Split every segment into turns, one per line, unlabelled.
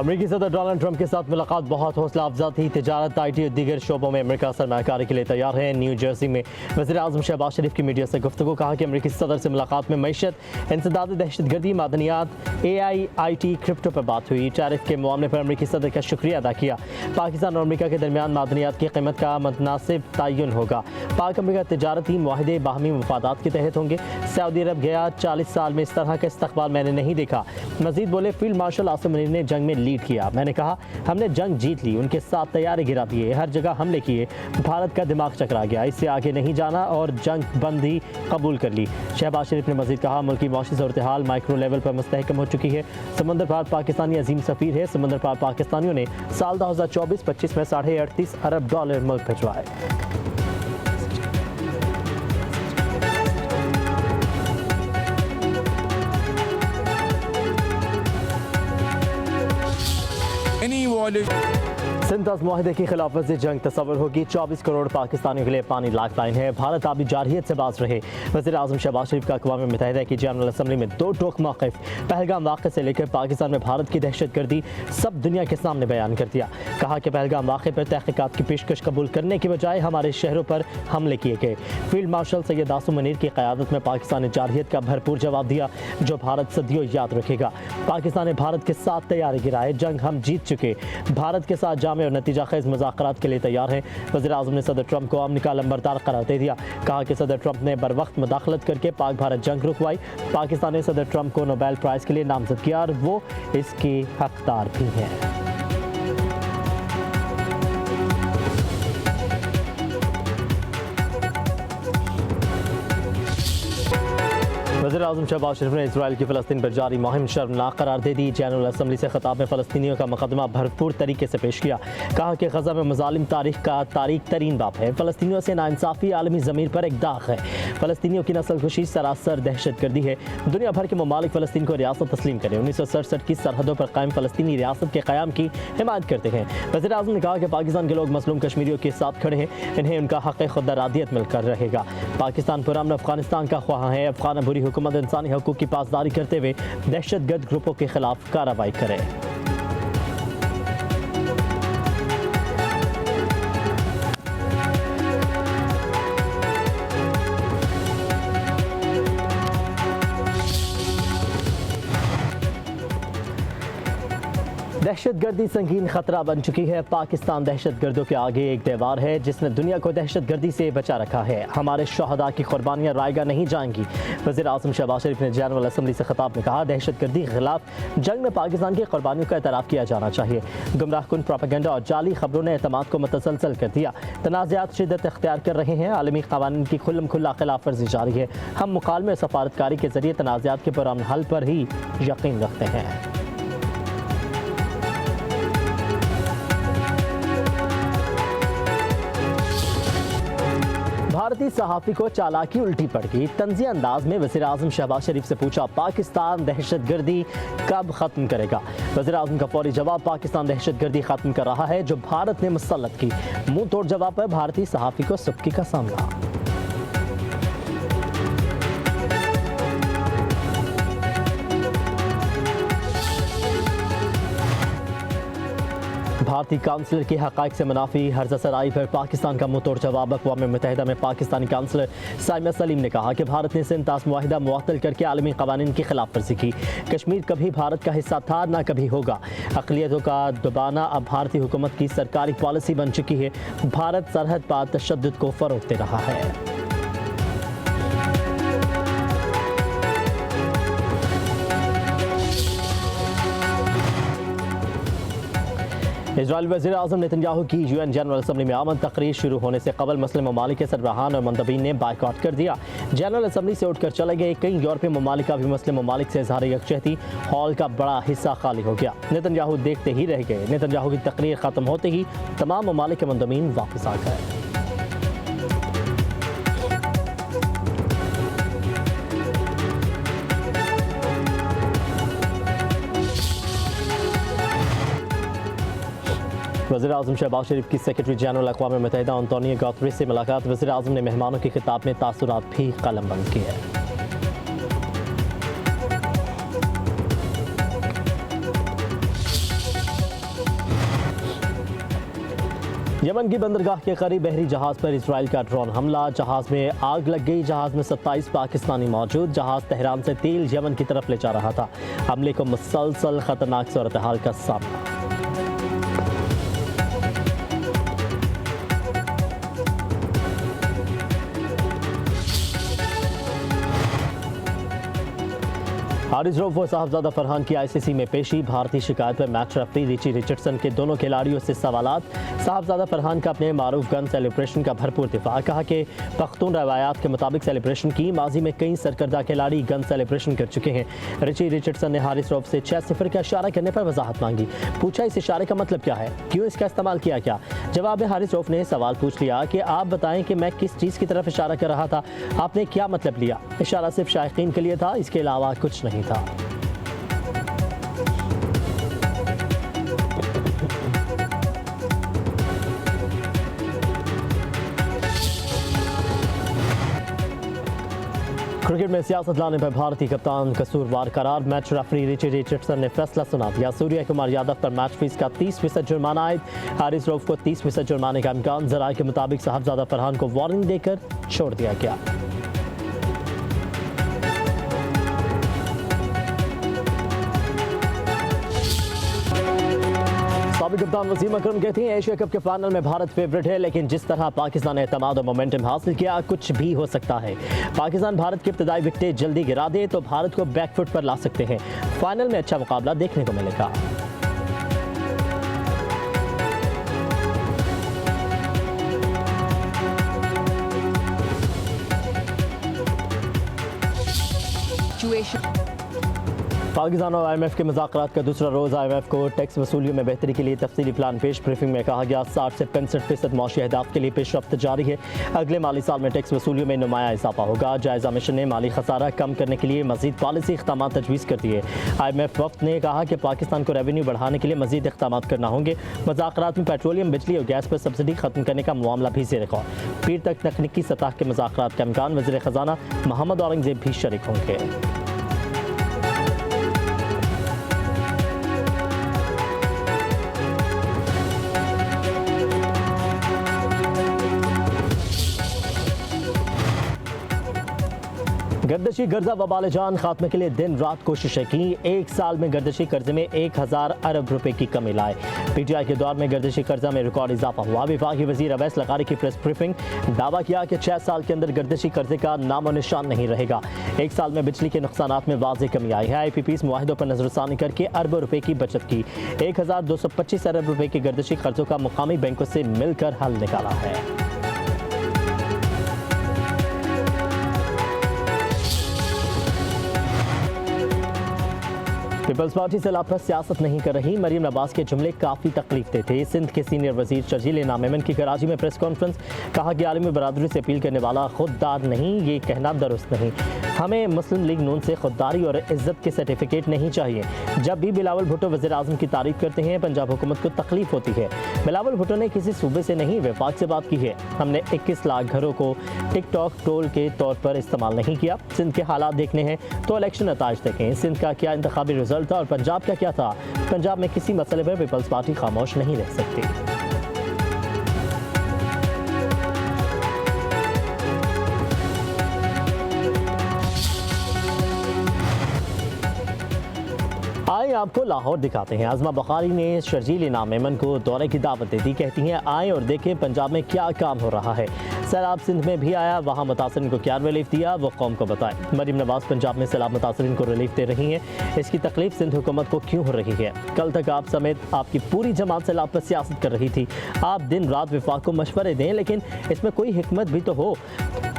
अमेरिकी सदर Donald Trump के साथ मुलाकात बहुत हौसला अफजा थी। तिजारत, IT और दीगर शोबों में अमेरिका सरमायाकारी के लिए तैयार है। न्यू जर्सी में वज़ीर-ए-आज़म शहबाज शरीफ की मीडिया से गुफ्तगू। कहा कि अमेरिकी सदर से मुलाकात में मईशत, इंसदाद दहशतगर्दी, मादनियात, AI, IT, क्रिप्टो पर बात हुई। टैरिफ के मामले पर अमेरिकी सदर का शुक्रिया अदा किया। पाकिस्तान और अमेरिका के दरमियान मादनियात की कीमत का मुतनासिब तयन होगा। पाक अमेरिका तिजारती मुआहदे बाहमी मफादात के तहत होंगे। सऊदी अरब गया 40 साल में इस तरह का इस्तकबाल मैंने नहीं देखा। मजीद बोले, फील्ड मार्शल आसिम मुनीर ने जंग में लीड किया। मैंने कहा हमने जंग जीत ली, उनके साथ तैयारी गिरा दिए, हर जगह हमले किए, भारत का दिमाग चकरा गया, इससे आगे नहीं जाना और जंग बंदी कबूल कर ली। शहबाज शरीफ ने मजीद कहा मुल्क की मौशी सूरत हाल माइक्रो लेवल पर मुस्तहकम हो चुकी है। समंदर पार पाकिस्तानी अजीम सफ़ीर है। समंदर पार पाकिस्तानियों ने साल 2024-25 में $38.5 अरब मुल्क भिजवाए। सिंध मुआहदे की खिलाफ वर्जी जंग तस्वर होगी। 24 करोड़ पाकिस्तानियों के लिए पानी लाइफ लाइन है। भारत आबी जारहियत से बाज रहे। वज़ीर-ए-आज़म शहबाज शरीफ का अक़वाम मुत्तहिदा की जनरल असम्बली में दो टोक मौक़िफ़। पहलगाम वाक़े से लेकर पाकिस्तान में भारत की दहशतगर्दी सब दुनिया के सामने बयान कर दिया। कहा कि पहलगाम वाक़े पर तहक़ीक़ात की पेशकश कबूल करने के बजाय हमारे शहरों पर हमले किए गए। फील्ड मार्शल सैयद आसिम मुनीर की क़यादत में पाकिस्तान ने जारहियत का भरपूर जवाब दिया, जो भारत सदियों याद रखेगा। पाकिस्तान ने भारत के साथ तैयारी गिराए। जंग हम जीत चुके, भारत के साथ जामे और नतीजा खेज़ मुज़ाकरात के लिए तैयार हैं। वज़ीर-ए-आज़म ने सदर ट्रंप को अमन का लंबरदार करार दे दिया। कहा कि सदर ट्रंप ने बर वक्त मुदाखलत करके पाक भारत जंग रुकवाई। पाकिस्तान ने सदर ट्रंप को नोबेल प्राइज़ के लिए नामजद किया और वो इसके हकदार भी हैं। वज़ीर-ए-आज़म शहबाज शरीफ ने इजराइल की फ़लस्तीन पर जारी मुहिम शर्मनाक करार दे दी। जनरल असम्बली से खिताब में फ़लस्तीनियों का मुकदमा भरपूर तरीके से पेश किया। कहा कि गज़ा में मज़ालिम तारीख का तारीख तरीन बाप है। फ़लस्तीनियों से नाइंसाफ़ी आलमी ज़मीर पर एक दाग है। फ़लस्तीनियों की नस्लकुशी सरासर दहशतगर्दी है। दुनिया भर के ममालिक फ़लस्तीन को रियासत तस्लीम करें। 1967 की सरहदों पर कायम फ़लस्तीनी रियासत के क़याम की हिमायत करते हैं। वज़ीर-ए-आज़म ने कहा कि पाकिस्तान के लोग मज़लूम कश्मीरियों के साथ खड़े हैं। इन्हें उनका हक़ खुद-इरादियत मिलकर रहेगा। पाकिस्तान पुरअमन अफ़गानिस्तान का ख्वाह है। अफ़गान बुरी हुकूमत इंसानी हकूक़ की पासदारी करते हुए दहशतगर्द ग्रुपों के खिलाफ कार्रवाई करे। दहशतगर्दी संगीन खतरा बन चुकी है। पाकिस्तान दहशतगर्दों के आगे एक दीवार है जिसने दुनिया को दहशतगर्दी से बचा रखा है। हमारे शहदा की कुर्बानियां रायगा नहीं जाएंगी। वज़ीर-ए-आज़म शहबाज शरीफ ने जनरल असम्बली से खिताब में कहा दहशतगर्दी के खिलाफ जंग में पाकिस्तान की कुर्बानियों का एतराफ़ किया जाना चाहिए। गुमराहकुन प्रोपेगेंडा और जाली खबरों ने एतमाद को मुतसलसल कर दिया। तनाज़ात शिद्दत इख्तियार कर रहे हैं। आलमी क़वानीन की खुल्लम खुल्ला खिलाफ वर्जी जारी है। हम मुकालमे और सफारतकारी के ज़रिए तनाज़ात के पुरअमन हल पर ही यकीन रखते हैं। भारतीय सहाफ़ी को चालाकी उल्टी पड़ गई। तंज़ी अंदाज में वज़ीर-ए-आज़म शहबाज शरीफ से पूछा पाकिस्तान दहशतगर्दी कब ख़त्म करेगा। वज़ीर-ए-आज़म का फौरी जवाब पाकिस्तान दहशतगर्दी ख़त्म कर रहा है जो भारत ने मुसल्लत की। मुंह तोड़ जवाब पर भारतीय सहाफ़ी को सुबकी का सामना। भारतीय काउंसलर के हक़ाइक़ से मुनाफी हर्ज़ा सराई पर पाकिस्तान का मुंह तोड़ जवाब। अक़वाम मुत्तहिदा में पाकिस्तानी काउंसलर साइमा सलीम ने कहा कि भारत ने सिंध मुआहिदा मुअत्तल करके आलमी क़वानीन की खिलाफ वर्जी की। कश्मीर कभी भारत का हिस्सा था ना कभी होगा। अक़लियतों का दबाना अब भारतीय हुकूमत की सरकारी पॉलिसी बन चुकी है। भारत सरहद पर तशद्दुद को फ़रोग़ दे रहा है। इजराइल वज़ीर-ए-आज़म नेतन्याहू की UN जनरल असम्बली में आमद। तकरीर शुरू होने से कबल मुस्लिम ममालिक के सरबराहान और मंतबीन ने बायकॉट कर दिया। जनरल असम्बली से उठकर चले गए। कई यूरोपीय ममालिक का भी मुस्लिम ममालिक से इज़हार यकजहती। हॉल का बड़ा हिस्सा खाली हो गया। नेतन्याहू देखते ही रह गए। नेतन्याहू की तकरीर ख़त्म होते ही तमाम ममालिक के मंतबीन वापस आ गए। वज़ीर-ए-आज़म शहबाज शरीफ की सेक्रेटरी जनरल अक़वाम मुत्तहिदा अंतोनियो गुतेरेस से मुलाकात। वज़ीर-ए-आज़म ने मेहमानों के खिताब में तासुरात भी कलमबंद किए। यमन की बंदरगाह के करीब बहरी जहाज पर इसराइल का ड्रोन हमला, जहाज में आग लग गई। जहाज में 27 पाकिस्तानी मौजूद। जहाज तेहरान से तेल यमन की तरफ ले जा रहा था। हमले को मुसलसल खतरनाक सूरत हाल का सामना। हारिस रऊफ व साहबजादा फरहान की आईसीसी में पेशी। भारतीय शिकायत पर मैच रेफरी रिची रिचर्डसन के दोनों खिलाड़ियों से सवालात। साहबजादा फरहान का अपने मारूफ गन सेलिब्रेशन का भरपूर दिफा। कहा कि पख्तून रवायात के मुताबिक सेलिब्रेशन की। माजी में कई सरकर्दा खिलाड़ी गन सेलिब्रेशन कर चुके हैं। रिची रिचर्डसन ने हारिस रऊफ से 6-0 का इशारा करने पर वजाहत मांगी। पूछा इस इशारे का मतलब क्या है, क्यों इसका इस्तेमाल किया गया। जवाब में हारिस रऊफ ने सवाल पूछ लिया कि आप बताएं कि मैं किस चीज़ की तरफ इशारा कर रहा था, आपने क्या मतलब लिया। इशारा सिर्फ शायकीन के लिए था, इसके अलावा कुछ नहीं था। क्रिकेट में सियासत लाने पर भारतीय कप्तान कसूरवार करार। मैच रेफरी रिची रिचर्डसन ने फैसला सुना दिया। सूर्य कुमार यादव पर मैच फीस का 30% जुर्माना आयद। हारिस रऊफ को 30% जुर्माने का इम्कान। जराये के मुताबिक साहबजादा फरहान को वार्निंग देकर छोड़ दिया गया। साबिक कप्तान वसीम अकरम कहती हैं एशिया कप के फाइनल में भारत फेवरेट है, लेकिन जिस तरह पाकिस्तान ने एतमाद और मोमेंटम हासिल किया, कुछ भी हो सकता है। पाकिस्तान भारत की इब्तदाई विकेटें जल्दी गिरा दे तो भारत को बैकफुट पर ला सकते हैं। फाइनल में अच्छा मुकाबला देखने को मिलेगा। पाकिस्तान और IMF के मुज़ाकरात का दूसरा रोज़। IMF को टैक्स वसूलियों में बेहतरी के लिए तफसीली प्लान पेश। ब्रीफिंग में कहा गया 60 से 65% मौशी अहदाफ के लिए पेशरफ्त जारी है। अगले माली साल में टैक्स वसूलियों में नुमाया इजाफा होगा। जायजा मिशन ने माली खसारा कम करने के लिए मजीद पॉलिसी इक़दाम तजवीज़ कर दिए। IMF वफ़द ने कहा कि पाकिस्तान को रेवेन्यू बढ़ाने के लिए मजीद इक़दाम करना होंगे। मुज़ाकरात में पेट्रोलियम, बिजली और गैस पर सब्सिडी खत्म करने का मामला भी ज़ेर गौर। पीर तक तकनीकी सतह के मुज़ाकरात का इम्कान। वज़ीर ख़जाना मोहम्मद औरंगज़ेब भी शरीक होंगे। गर्दशी कर्जा वबाल जान खात्मे के लिए दिन रात कोशिशें की। एक साल में गर्दशी कर्जे में 1000 अरब रुपए की कमी लाए। PTI के दौर में गर्दशी कर्जा में रिकॉर्ड इजाफा हुआ। विफाकी वजीर अवैस लगारी की प्रेस ब्रीफिंग। दावा किया कि 6 साल के अंदर गर्दशी कर्जे का नामो निशान नहीं रहेगा। एक साल में बिजली के नुकसानात में वाज़ेह कमी आई है। IPPs मुआहिदों पर नजरसानी करके अरबों रुपए की बचत की। 1225 अरब रुपए के गर्दशी कर्जों का मुकामी बैंकों से मिलकर हल निकाला है। पीपल्स पार्टी से लापता सियासत नहीं कर रही। मरीम नवाज के जुमले काफ़ी तकलीफ दे थे। सिंध के सीनियर वजीर शर्जील इनाम मेमन की कराची में प्रेस कॉन्फ्रेंस। कहा कि आलमी बरादरी से अपील करने वाला खुददार नहीं, ये कहना दुरुस्त नहीं। हमें मुस्लिम लीग नून से खुददारी और इज्जत के सर्टिफिकेट नहीं चाहिए। जब भी बिलावल भुट्टो वज़ीर आज़म की तारीफ करते हैं, पंजाब हुकूमत को तकलीफ होती है। बिलावल भुट्टो ने किसी सूबे से नहीं, वफाक से बात की है। हमने 21 लाख घरों को टिकटॉक टोल के तौर पर इस्तेमाल नहीं किया। सिंध के हालात देखने हैं तो इलेक्शन नताइज देखें। सिंध का क्या इंतखाबी रिजल्ट था और पंजाब का क्या था। पंजाब में किसी मसले पर पीपल्स पार्टी खामोश नहीं रह सकती। आए आपको लाहौर दिखाते हैं। आज़मा बुखारी ने शर्जील इनाम मेमन को दौरे की दावत दे दी। कहती हैं आए और देखें पंजाब में क्या काम हो रहा है। सैलाब सिंध में भी आया, वहाँ मुतासरीन को क्या रिलीफ दिया वो कौम को बताए। मरीम नवाज पंजाब में सैलाब मुतासरीन को रिलीफ दे रही हैं। इसकी तकलीफ सिंध हुकूमत को क्यों हो रही है। कल तक आप समेत आपकी पूरी जमात सैलाब पर सियासत कर रही थी। आप दिन रात विफाक को मशवरे दें, लेकिन इसमें कोई हिकमत भी तो हो।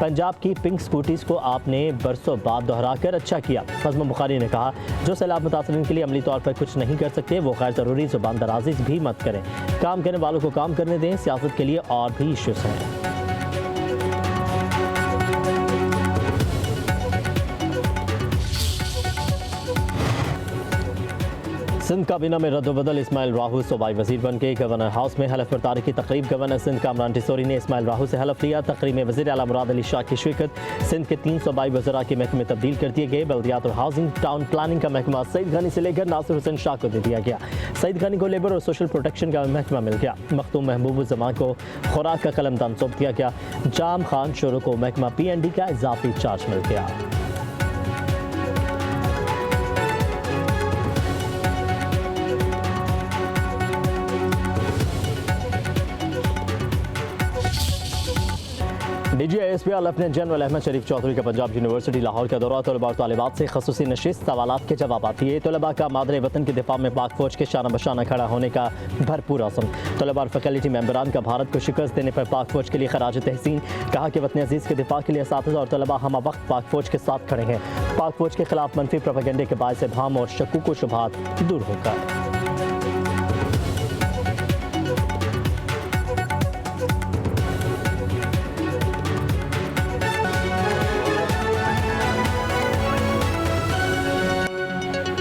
पंजाब की पिंक स्कूटीज़ को आपने बरसों बाद दोहरा कर अच्छा किया। आज़मा बुखारी ने कहा जो सैलाब मुतासरीन के लिए अमली तौर पर कुछ नहीं कर सकते वो गैर ज़रूरी ज़ुबान दराजी भी मत करें। काम करने वालों को काम करने दें। सियासत के लिए और भी इश्यूज़ हैं। सिंध काबीना में रद्दबदल, इस्माइल राहू सूबाई वजीर बन के गवर्नर हाउस में हलफ बर्दारी की तकरीब। गवर्नर सिंध कामरान टिसोरी ने इस्माइल राहू से हलफ लिया। तकरीब में वज़ीर आला मुराद अली शाह की शिरकत। सिंध के 3 सूबाई वज़रा के महकमे तब्दील कर दिए गए। बल्दियात और हाउसिंग टाउन प्लानिंग का महकमा सईद गनी से लेकर नासिर हुसैन शाह को दे दिया गया। सईद गनी को लेबर और सोशल प्रोटेक्शन का महकमा मिल गया। मखतूम महबूब जमान को खुराक का कलमदान सौंप दिया गया। जाम खान शोरो को महकमा PND का इजाफी चार्ज मिल गया। DGISP लेफ्टिनेंट जनरल अहमद शरीफ चौधरी का पंजाब यूनिवर्सिटी लाहौर का दौरा। तलबा और तालिबात से खसूसी नशिस्त सवालात के जवाब दिए। तलबा का मादरे वतन के दिफा में पाक फौज के शाना बशाना खड़ा होने का भरपूर आज़म। तलबा और फैकल्टी मेंबरान का भारत को शिकस्त देने पर पाक फौज के लिए खराज तहसीन। कहा कि वतन अजीज़ के दिफा के लिए असातिज़ा और तलबा हम वक्त पाक फौज के साथ खड़े हैं। पाक फौज के खिलाफ मनफी प्रोपेगेंडे के बायस इब्हाम और शक्कूक व शुबहात दूर होकर